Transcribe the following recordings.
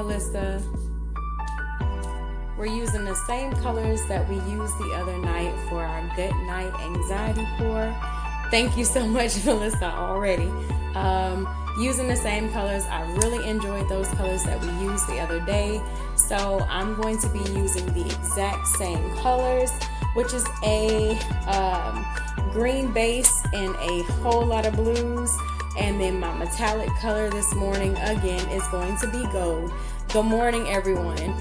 Melissa. We're using the same colors that we used the other night for our good night anxiety pour. Thank you so much, Melissa, already. Using the same colors. I really enjoyed those colors that we used the other day. So I'm going to be using the exact same colors, which is a green base and a whole lot of blues. And then my metallic color this morning, again, is going to be gold. Good morning, everyone.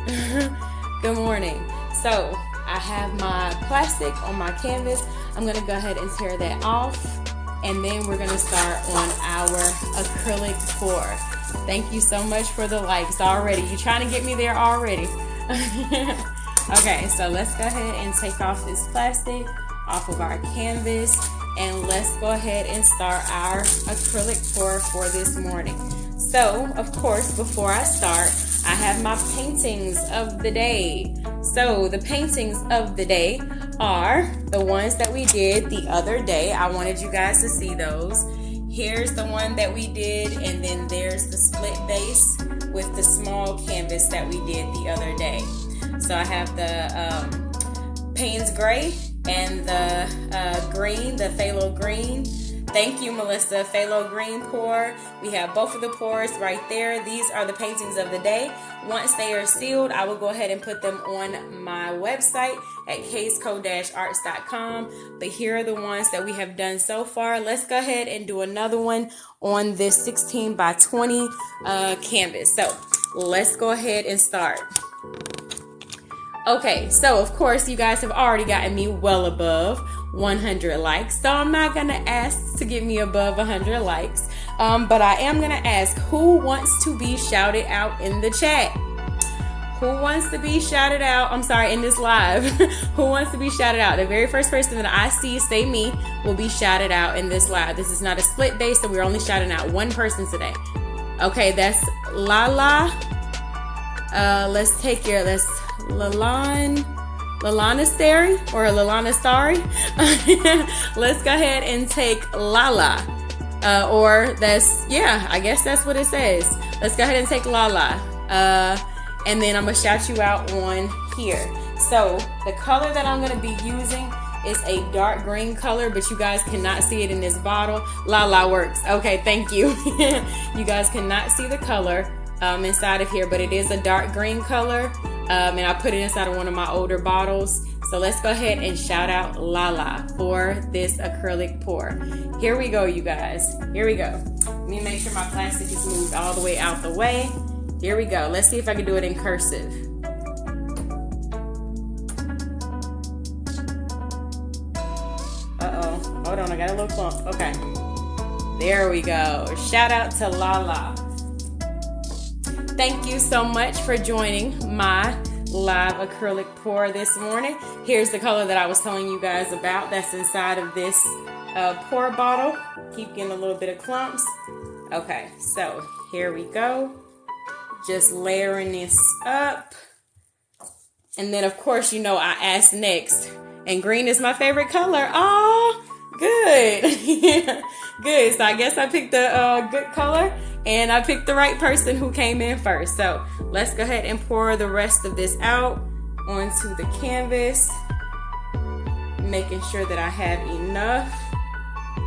Good morning. So I have my plastic on my canvas. I'm going to go ahead and tear that off. And then we're going to start on our acrylic pour. Thank you so much for the likes already. You're trying to get me there already. Okay, so let's go ahead and take off this plastic off of our canvas. And let's go ahead and start our acrylic pour for this morning. So, of course, before I start, I have my paintings of the day. So, the paintings of the day are the ones that we did the other day. I wanted you guys to see those. Here's the one that we did, and then there's the split base with the small canvas that we did the other day. So, I have the Payne's Gray and the green, the phthalo green. Thank you, Melissa. Phthalo green pour. We have both of the pours right there. These are the paintings of the day. Once they are sealed, I will go ahead and put them on my website at KazeCo-Arts.com. But here are the ones that we have done so far. Let's go ahead and do another one on this 16 by 20 canvas. So let's go ahead and start. Okay, so of course you guys have already gotten me well above 100 likes, so I'm not gonna ask to get me above 100 likes, but I am gonna ask who wants to be shouted out in the chat. Who wants to be shouted out? I'm sorry, in this live. Who wants to be shouted out? The very first person that I see say me will be shouted out in this live. This is not a split base, so we're only shouting out one person today. Okay, that's Lala. Let's take your, that's Lalana Stary or Lalana Starry. Let's go ahead and take Lala. Or that's, yeah, I guess that's what it says. Let's go ahead and take Lala. And then I'm going to shout you out on here. So the color that I'm going to be using is a dark green color, but you guys cannot see it in this bottle. Lala works. Okay, thank you. You guys cannot see the color inside of here, but it is a dark green color. And I put it inside of one of my older bottles. So let's go ahead and shout out Lala for this acrylic pour. Here we go, you guys. Here we go. Let me make sure my plastic is moved all the way out the way. Here we go. Let's see if I can do it in cursive. Uh-oh. Hold on, I got a little clump. Okay. There we go. Shout out to Lala. Thank you so much for joining my live acrylic pour this morning. Here's the color that I was telling you guys about that's inside of this pour bottle. Keep getting a little bit of clumps. Okay, so here we go. Just layering this up. And then, of course, you know I asked next. And green is my favorite color. Oh, good. Good. So I guess I picked a good color. And I picked the right person who came in first. So let's go ahead and pour the rest of this out onto the canvas. Making sure that I have enough.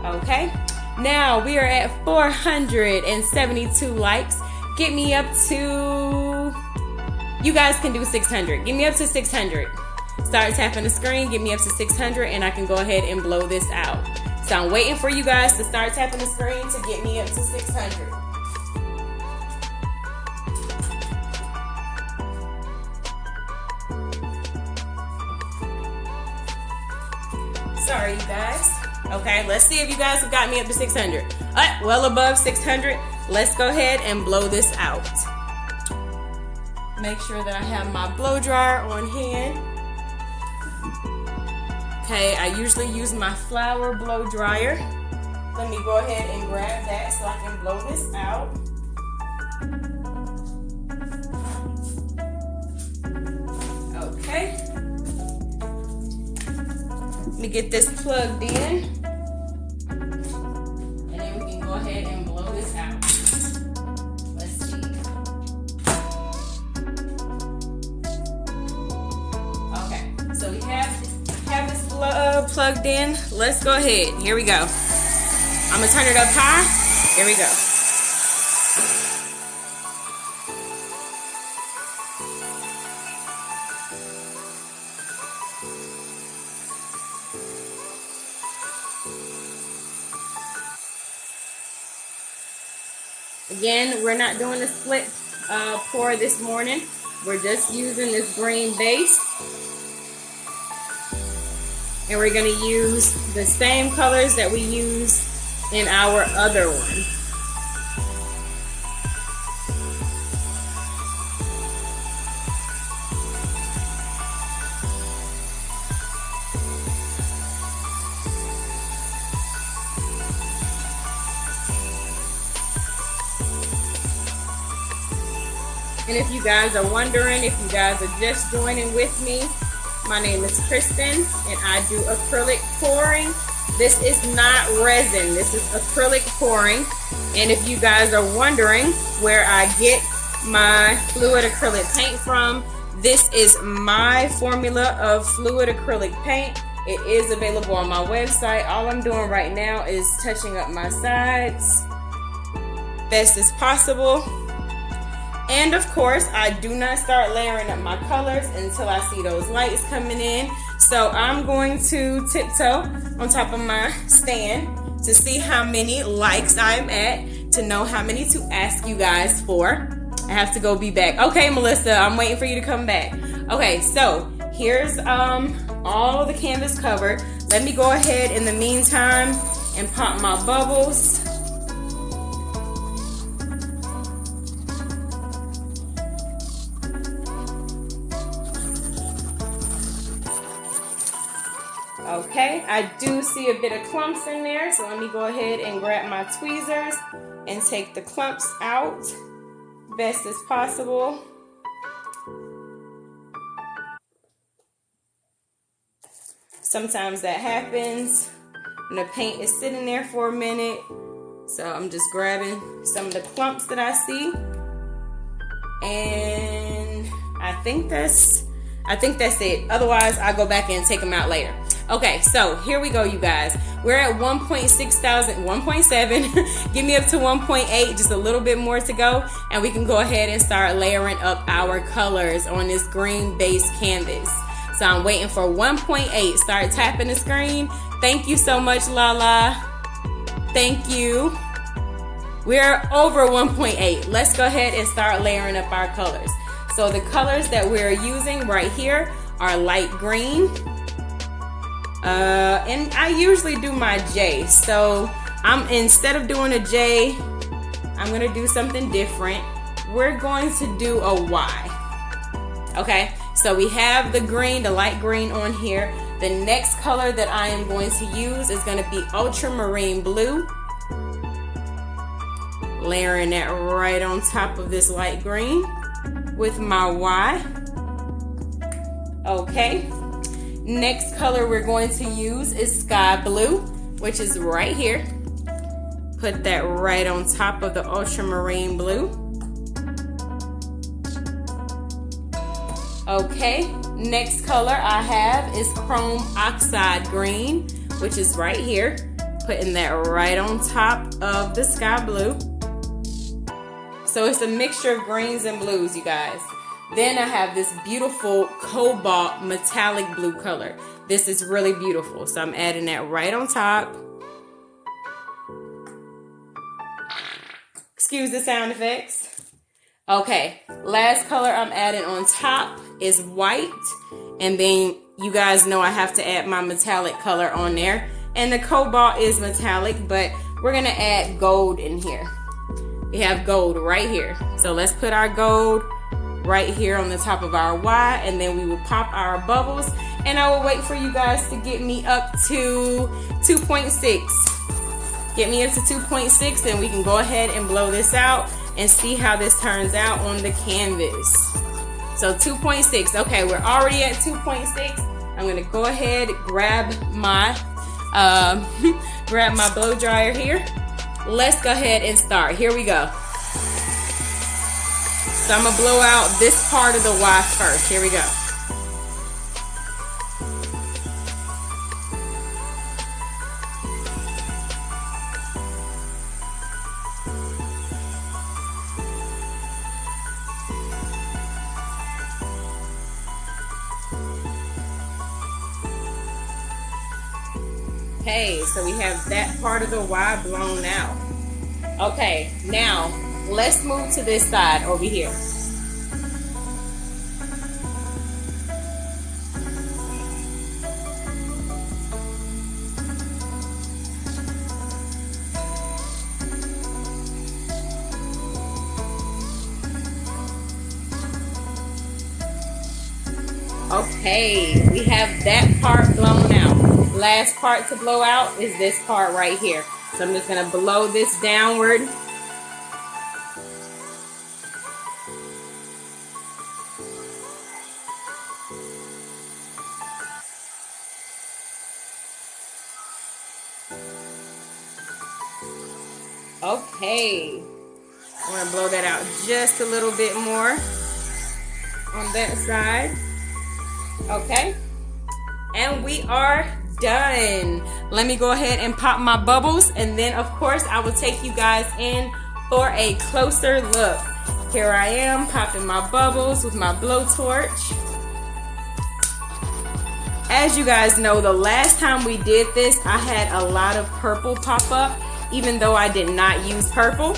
Okay. Now we are at 472 likes. Get me up to... You guys can do 600. Get me up to 600. Start tapping the screen. Get me up to 600 and I can go ahead and blow this out. So I'm waiting for you guys to start tapping the screen to get me up to 600. Sorry, you guys. Okay, let's see if you guys have got me up to 600. All right, well above 600. Let's go ahead and blow this out. Make sure that I have my blow dryer on hand. Okay, I usually use my flower blow dryer. Let me go ahead and grab that so I can blow this out. Okay. Let me get this plugged in. And then we can go ahead and blow this out. Let's see. plugged in. Let's go ahead. Here we go. I'm gonna turn it up high. Here we go. Again, we're not doing a split pour this morning. We're just using this green base. And we're going to use the same colors that we use in our other one. And if you guys are wondering, if you guys are just joining with me, my name is Kristen and I do acrylic pouring. This is not resin, this is acrylic pouring. And if you guys are wondering where I get my fluid acrylic paint from, this is my formula of fluid acrylic paint. It is available on my website. All I'm doing right now is touching up my sides best as possible. And of course, I do not start layering up my colors until I see those lights coming in. So I'm going to tiptoe on top of my stand to see how many likes I'm at, to know how many to ask you guys for. I have to go be back. Okay, Melissa, I'm waiting for you to come back. Okay, so here's all the canvas covered. Let me go ahead in the meantime and pop my bubbles. Okay, I do see a bit of clumps in there, so let me go ahead and grab my tweezers and take the clumps out best as possible. Sometimes that happens when the paint is sitting there for a minute, so I'm just grabbing some of the clumps that I see, and I think that's it. Otherwise, I'll go back and take them out later. Okay, so here we go, you guys. We're at 1.7. Give me up to 1.8, just a little bit more to go, and we can go ahead and start layering up our colors on this green base canvas. So I'm waiting for 1.8. Start tapping the screen. Thank you so much, Lala. Thank you. We're over 1.8. Let's go ahead and start layering up our colors. So the colors that we're using right here are light green. And I usually do my J. So instead of doing a J, I'm going to do something different. We're going to do a Y. Okay, so we have the green, the light green on here. The next color that I am going to use is going to be ultramarine blue. Layering that right on top of this light green with my Y. Okay, next color we're going to use is sky blue, which is right here. Put that right on top of the ultramarine blue. Okay, next color I have is chrome oxide green, which is right here. Putting that right on top of the sky blue. So it's a mixture of greens and blues, you guys. Then I have this beautiful cobalt metallic blue color. This is really beautiful, so I'm adding that right on top. Excuse the sound effects. Okay, last color I'm adding on top is white. And then you guys know I have to add my metallic color on there. And the cobalt is metallic, but we're gonna add gold in here. We have gold right here. So let's put our gold right here on the top of our Y, and then we will pop our bubbles. And I will wait for you guys to get me up to 2.6. Get me up to 2.6, and we can go ahead and blow this out and see how this turns out on the canvas. So 2.6. Okay, we're already at 2.6. I'm gonna go ahead, grab my blow dryer here. Let's go ahead and start. Here we go. So I'm gonna blow out this part of the Y first. Here we go. Okay, so we have that part of the Y blown out. Okay, now let's move to this side over here. Okay, we have that part blown out. Last part to blow out is this part right here. So I'm just gonna blow this downward. Okay, I'm gonna blow that out just a little bit more on that side. Okay, and we are done. Let me go ahead and pop my bubbles, and then of course I will take you guys in for a closer look. Here I am popping my bubbles with my blowtorch. As you guys know, the last time we did this, I had a lot of purple pop up, even though I did not use purple,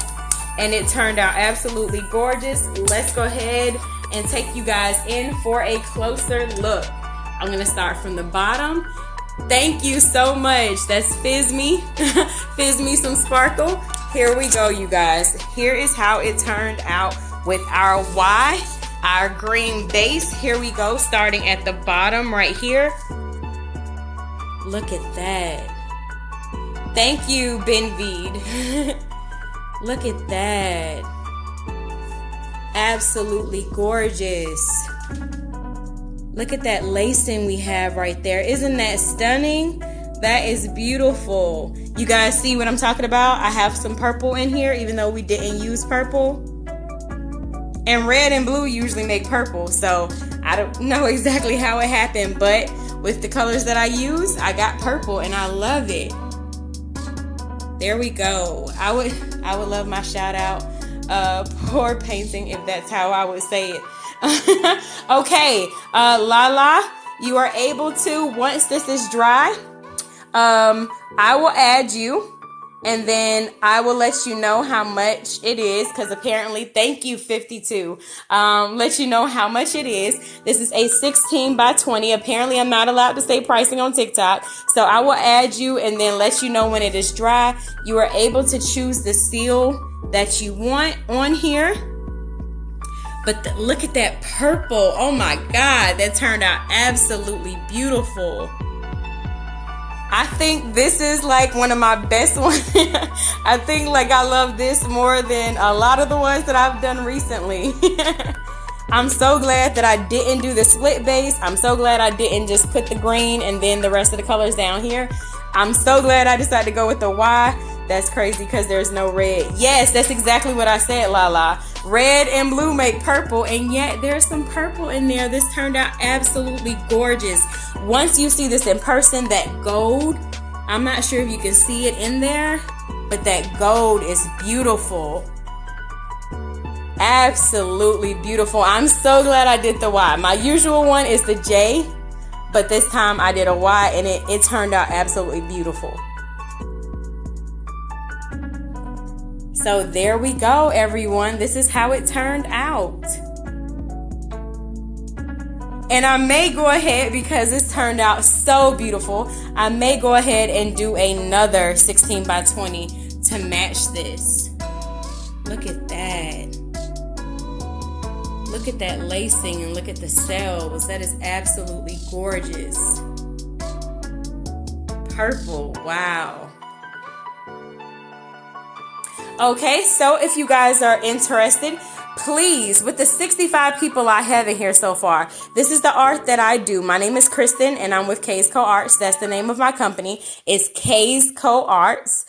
and it turned out absolutely gorgeous. Let's go ahead and take you guys in for a closer look. I'm gonna start from the bottom. Thank you so much. That's Fizz Me. Fizz Me some sparkle. Here we go, you guys. Here is how it turned out with our Y, our green base. Here we go, starting at the bottom right here. Look at that. Thank you, Benvid. Look at that. Absolutely gorgeous. Look at that lacing we have right there. Isn't that stunning? That is beautiful. You guys see what I'm talking about? I have some purple in here, even though we didn't use purple. And red and blue usually make purple, so I don't know exactly how it happened, but with the colors that I use, I got purple and I love it. There we go. I would love my shout out. Pour painting, if that's how I would say it. Okay, Lala, you are able to, once this is dry, I will add you, and then I will let you know how much it is, because apparently, thank you, 52, let you know how much it is. This is a 16 by 20. Apparently, I'm not allowed to say pricing on TikTok, so I will add you and then let you know when it is dry. You are able to choose the seal that you want on here. But look at that purple. Oh my God, that turned out absolutely beautiful. I think this is like one of my best ones. I think like I love this more than a lot of the ones that I've done recently. I'm so glad that I didn't do the split base. I'm so glad I didn't just put the green and then the rest of the colors down here. I'm so glad I decided to go with the Y. That's crazy because there's no red. Yes, that's exactly what I said, Lala. Red and blue make purple, and yet there's some purple in there. This turned out absolutely gorgeous. Once you see this in person, that gold, I'm not sure if you can see it in there, but that gold is beautiful. Absolutely beautiful. I'm so glad I did the Y. My usual one is the J, but this time I did a Y, and it turned out absolutely beautiful. So there we go, everyone. This is how it turned out. And I may go ahead, because this turned out so beautiful, I may go ahead and do another 16 by 20 to match this. Look at that. Look at that lacing and look at the cells. That is absolutely gorgeous. Purple, wow. Okay, so if you guys are interested, please, with the 65 people I have in here so far, this is the art that I do. My name is Kristen, and I'm with KazeCo-Arts. That's the name of my company. It's KazeCo-Arts.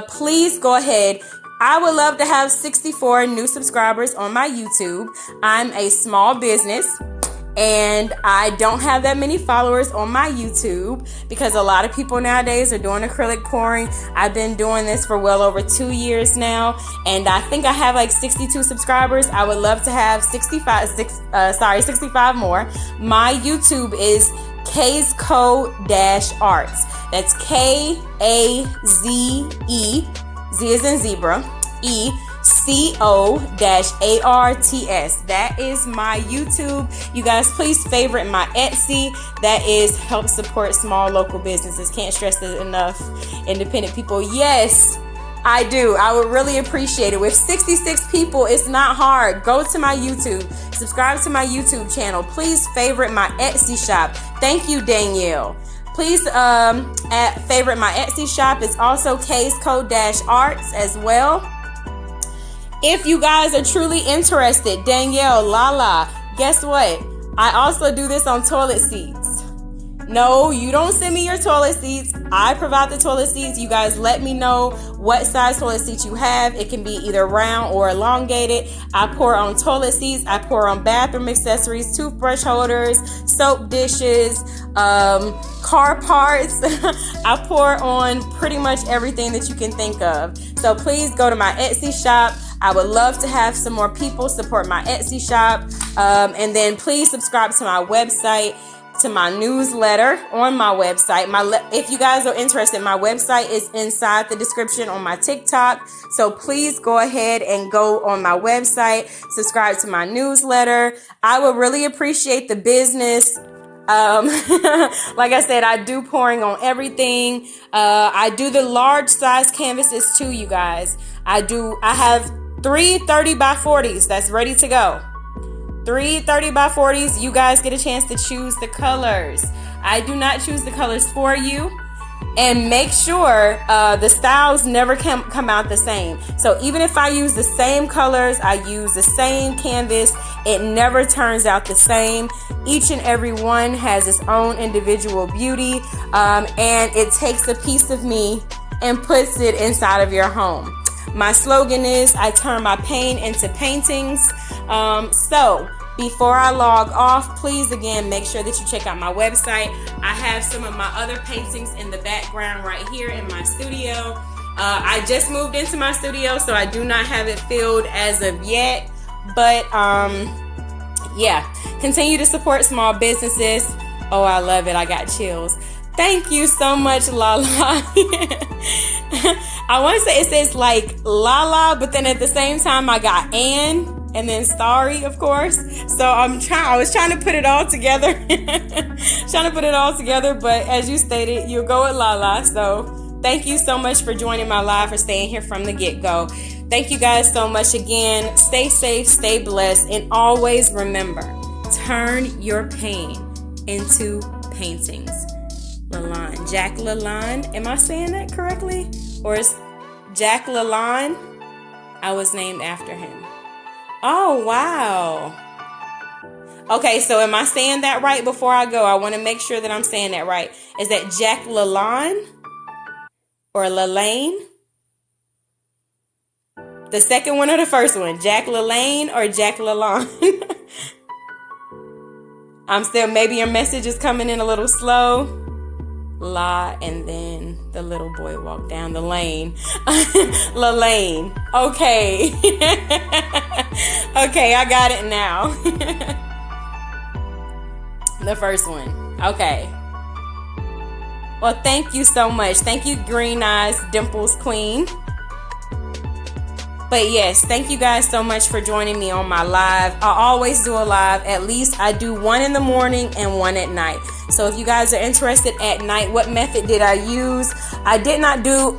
Please go ahead. I would love to have 64 new subscribers on my YouTube. I'm a small business, and I don't have that many followers on my YouTube because a lot of people nowadays are doing acrylic pouring. I've been doing this for well over 2 years now, and I think I have like 62 subscribers. I would love to have 65 more. My YouTube is KazeCo-Arts. That's Kaze, Z as in zebra, ECO-ARTS. That is my YouTube. You guys, please favorite my Etsy. That is help support small local businesses. Can't stress it enough. Independent people. Yes, I do. I would really appreciate it. With 66 people, it's not hard. Go to my YouTube. Subscribe to my YouTube channel. Please favorite my Etsy shop. Thank you, Danielle. Please favorite my Etsy shop. It's also KazeCo-Arts as well. If you guys are truly interested, Danielle, Lala, guess what? I also do this on toilet seats. No, you don't send me your toilet seats. I provide the toilet seats. You guys let me know what size toilet seat you have. It can be either round or elongated. I pour on toilet seats. I pour on bathroom accessories, toothbrush holders, soap dishes, car parts. I pour on pretty much everything that you can think of. So please go to my Etsy shop. I would love to have some more people support my Etsy shop. And then please subscribe to my website, to my newsletter on my website. If you guys are interested, my website is inside the description on my TikTok. So please go ahead and go on my website, subscribe to my newsletter. I would really appreciate the business. Like I said, I do pouring on everything. I do the large size canvases too, you guys. I have 3 30 by 40s that's ready to go. 3 30 by 40s. You guys get a chance to choose the colors. I do not choose the colors for you. And make sure the styles never come out the same. So even if I use the same colors, I use the same canvas, it never turns out the same. Each and every one has its own individual beauty. And it takes a piece of me and puts it inside of your home. My slogan is, I turn my pain into paintings. So before I log off, please again make sure that you check out my website. I have some of my other paintings in the background right here in my studio. I just moved into my studio, so I do not have it filled as of yet. But yeah, continue to support small businesses. Oh, I love it. I got chills. Thank you so much, Lala. I want to say it says like Lala, but then at the same time I got and then Starry, of course. So I was trying to put it all together. But as you stated, you'll go with Lala. So thank you so much for joining my live, for staying here from the get-go. Thank you guys so much again. Stay safe, stay blessed, and always remember, turn your pain into paintings. Lalonde, Jack Lalonde. Am I saying that correctly? Or is Jack Lalonde? I was named after him. Oh, wow. Okay, so am I saying that right before I go? I want to make sure that I'm saying that right. Is that Jack Lalonde or Lalane? The second one or the first one? Jack Lalane or Jack Lalonde? I'm still, maybe your message is coming in a little slow. La, and then the little boy walked down the lane. Lalane. Okay. Okay, I got it now. The first one. Okay. Well, thank you so much. Thank you, Green Eyes Dimples Queen. But yes, thank you guys so much for joining me on my live. I always do a live. At least I do one in the morning and one at night. So if you guys are interested at night, what method did I use? I did not do,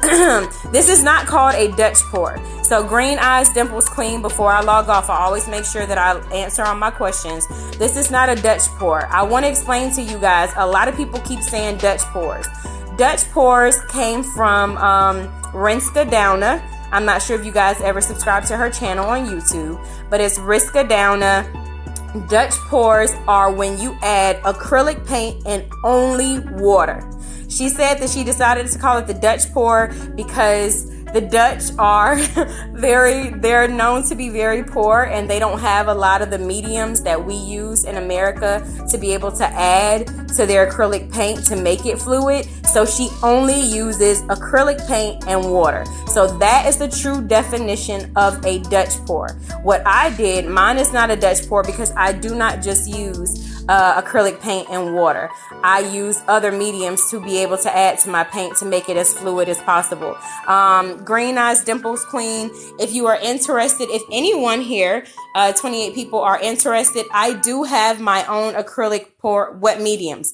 this is not called a Dutch pour. So Green Eyes Dimples Queen, before I log off, I always make sure that I answer all my questions. This is not a Dutch pour. I want to explain to you guys, a lot of people keep saying Dutch pours. Dutch pours came from Renska Downa. I'm not sure if you guys ever subscribe to her channel on YouTube, but it's Renska Downa. Dutch pours are when you add acrylic paint and only water. She said that she decided to call it the Dutch pour because the Dutch are they're known to be very poor, and they don't have a lot of the mediums that we use in America to be able to add to their acrylic paint to make it fluid. So she only uses acrylic paint and water. So that is the true definition of a Dutch pour. What I did, mine is not a Dutch pour because I do not just use acrylic paint and water. I use other mediums to be able to add to my paint to make it as fluid as possible. Green Eyes Dimples Queen, if you are interested, if anyone here, 28 people are interested, I do have my own acrylic pour wet mediums.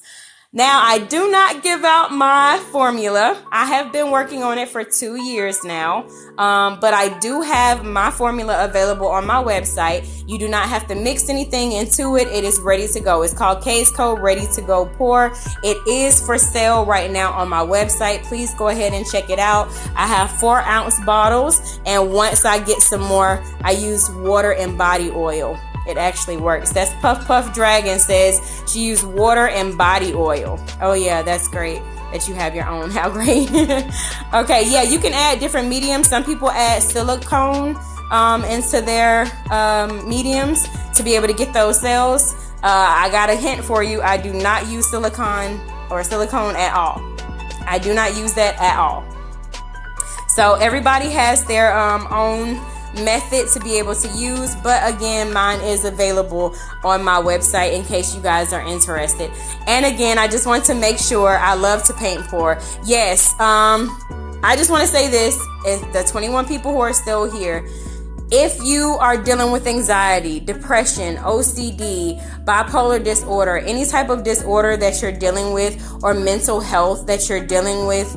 Now, I do not give out my formula. I have been working on it for 2 years now, but I do have my formula available on my website. You do not have to mix anything into it. It is ready to go. It's called KazeCo Ready to Go Pour. It is for sale right now on my website. Please go ahead and check it out. I have 4-ounce bottles, and once I get some more, I use water and body oil. It actually works. That's Puff Puff Dragon says she used water and body oil. Oh yeah, that's great that you have your own. How great. Okay, yeah, you can add different mediums. Some people add silicone into their mediums to be able to get those sales. I got a hint for you. I do not use silicone at all. I do not use that at all. So everybody has their own method to be able to use, but again, mine is available on my website in case you guys are interested. And again, I just want to make sure, I love to paint pour. Yes, I just want to say this, the 21 people who are still here, if you are dealing with anxiety, depression, OCD, bipolar disorder, any type of disorder that you're dealing with, or mental health that you're dealing with,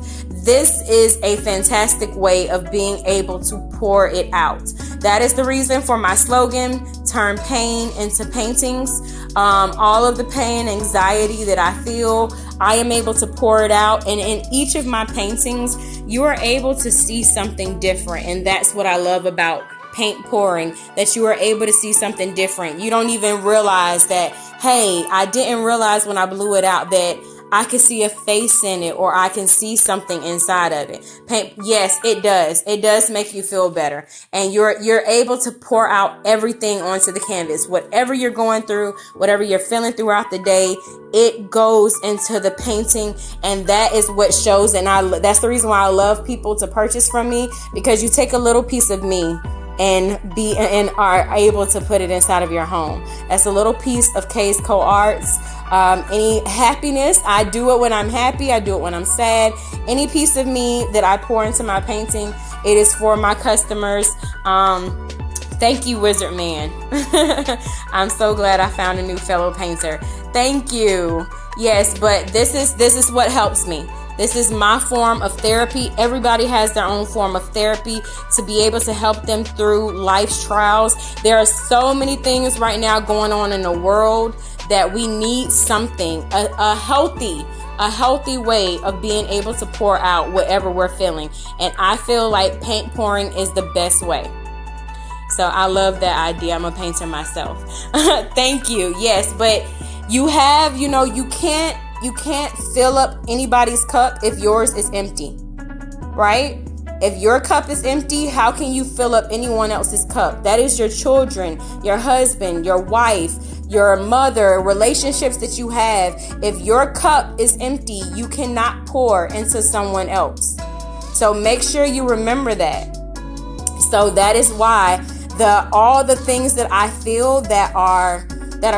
this is a fantastic way of being able to pour it out. That is the reason for my slogan, turn pain into paintings. All of the pain, anxiety that I feel, I am able to pour it out. And in each of my paintings, you are able to see something different. And that's what I love about paint pouring, that you are able to see something different. You don't even realize that, hey, I didn't realize when I blew it out that I can see a face in it, or I can see something inside of it. Paint, yes, it does. It does make you feel better. And you're able to pour out everything onto the canvas. Whatever you're going through, whatever you're feeling throughout the day, it goes into the painting, and that is what shows. And that's the reason why I love people to purchase from me, because you take a little piece of me and are able to put it inside of your home. That's a little piece of KazeCo-Arts. Any happiness, I do it when I'm happy, I do it when I'm sad. Any piece of me that I pour into my painting, it is for my customers. Thank you, Wizard Man. I'm so glad I found a new fellow painter. Thank you. Yes, but this is what helps me. This is my form of therapy. Everybody has their own form of therapy to be able to help them through life's trials. There are so many things right now going on in the world that we need something, a healthy way of being able to pour out whatever we're feeling. And I feel like paint pouring is the best way. So I love that idea. I'm a painter myself. Thank you. Yes, but you can't fill up anybody's cup if yours is empty, right? If your cup is empty, how can you fill up anyone else's cup? That is your children, your husband, your wife, your mother, relationships that you have. If your cup is empty, you cannot pour into someone else. So make sure you remember that. So that is why all the things that I feel that are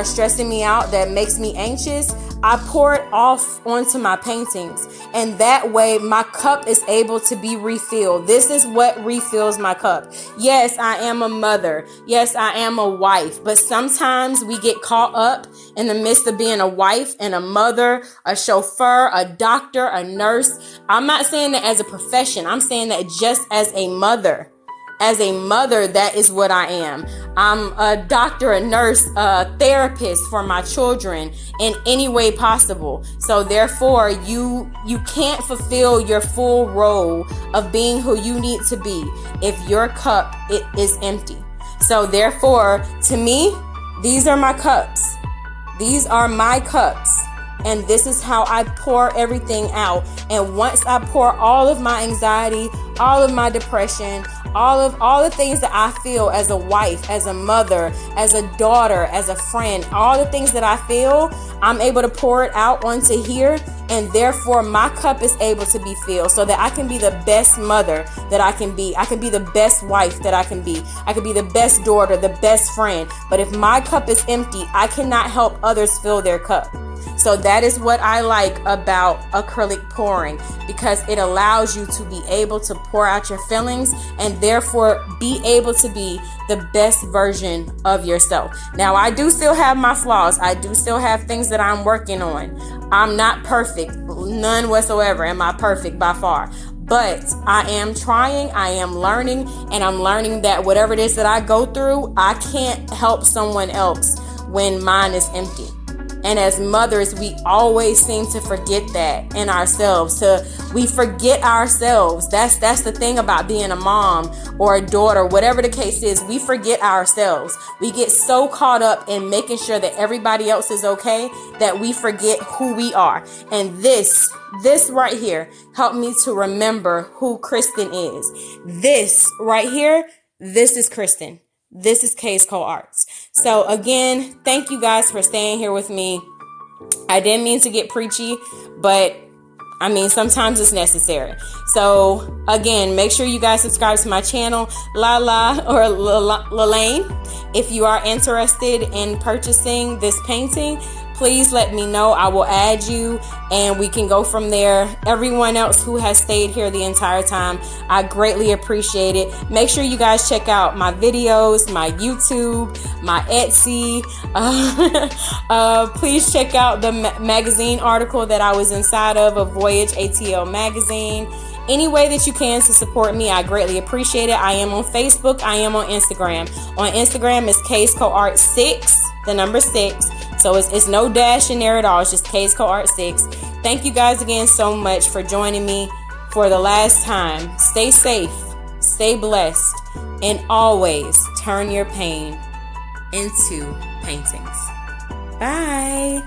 stressing me out, that makes me anxious, I pour it off onto my paintings, and that way my cup is able to be refilled. This is what refills my cup. Yes, I am a mother. Yes, I am a wife, but sometimes we get caught up in the midst of being a wife and a mother, a chauffeur, a doctor, a nurse. I'm not saying that as a profession. I'm saying that just as a mother. As a mother, that is what I am. I'm a doctor, a nurse, a therapist for my children in any way possible. So therefore, you can't fulfill your full role of being who you need to be if your cup is empty. So therefore, to me, these are my cups. These are my cups. And this is how I pour everything out. And once I pour all of my anxiety, all of my depression, all the things that I feel as a wife, as a mother, as a daughter, as a friend, all the things that I feel, I'm able to pour it out onto here, and therefore my cup is able to be filled so that I can be the best mother that I can be. I can be the best wife that I can be. I can be the best daughter, the best friend. But if my cup is empty, I cannot help others fill their cup. So that is what I like about acrylic pouring, because it allows you to be able to pour out your feelings and therefore be able to be the best version of yourself. Now, I do still have my flaws. I do still have things that I'm working on. I'm not perfect, none whatsoever. Am I perfect? By far. But I am trying, I am learning, and I'm learning that whatever it is that I go through, I can't help someone else when mine is empty. And as mothers, we always seem to forget that in ourselves. We forget ourselves. That's the thing about being a mom or a daughter, whatever the case is. We forget ourselves. We get so caught up in making sure that everybody else is okay that we forget who we are. And this right here helped me to remember who Kristen is. This right here, this is Kristen. This is KazeCo-Arts. So again, thank you guys for staying here with me. I didn't mean to get preachy, but I mean, sometimes it's necessary. So again, make sure you guys subscribe to my channel, Lala or Lalaine. If you are interested in purchasing this painting, please let me know. I will add you and we can go from there. Everyone else who has stayed here the entire time, I greatly appreciate it. Make sure you guys check out my videos, my YouTube, my Etsy. Please check out the magazine article that I was inside of Voyage ATL magazine. Any way that you can to support me, I greatly appreciate it. I am on Facebook. I am on Instagram. On Instagram, it's KazeCo-Arts 6, the number 6. So it's no dash in there at all. It's just KazeCo-Arts 6. Thank you guys again so much for joining me for the last time. Stay safe, stay blessed, and always turn your pain into paintings. Bye.